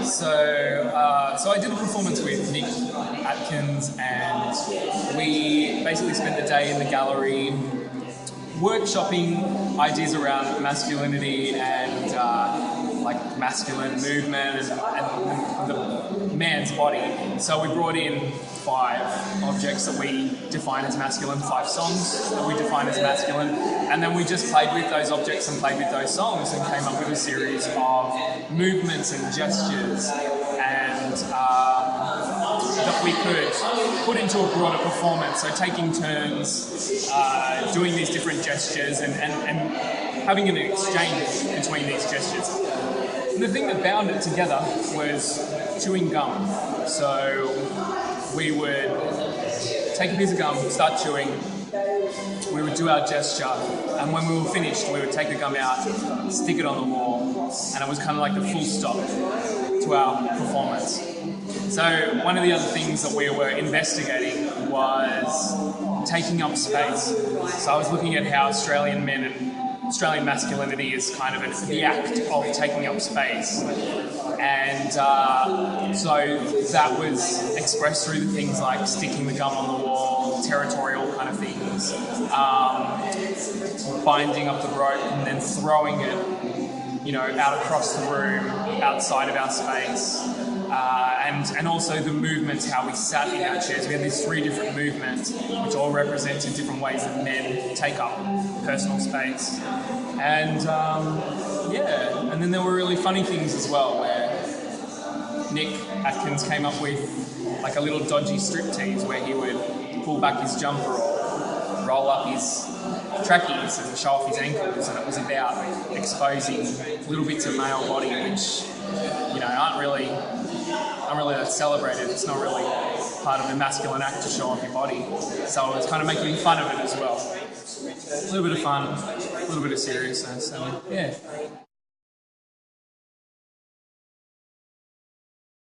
So I did a performance with Nick Atkins, and we basically spent the day in the gallery workshopping ideas around masculinity and like masculine movement and the man's body. So we brought in 5 objects that we define as masculine, 5 songs that we define as masculine, and then we just played with those objects and played with those songs and came up with a series of movements and gestures and that we could put into a broader performance. So taking turns, doing these different gestures and having an exchange between these gestures. And the thing that bound it together was chewing gum. So we would take a piece of gum, start chewing, we would do our gesture, and when we were finished, we would take the gum out, stick it on the wall, and it was kind of like the full stop to our performance. So one of the other things that we were investigating was taking up space. So I was looking at how Australian men and Australian masculinity is kind of the act of taking up space. And so that was expressed through the things like sticking the gum on the wall, territorial kind of things, binding up the rope and then throwing it, out across the room, outside of our space. And also the movements, how we sat in our chairs. We had these 3 different movements, which all represented different ways that men take up personal space. And and then there were really funny things as well, where Nick Atkins came up with like a little dodgy striptease where he would pull back his jumper or roll up his trackies and show off his ankles, and it was about exposing little bits of male body which aren't really that celebrated. It's not really part of the masculine act to show off your body. So it was kind of making fun of it as well. A little bit of fun, a little bit of seriousness, and yeah.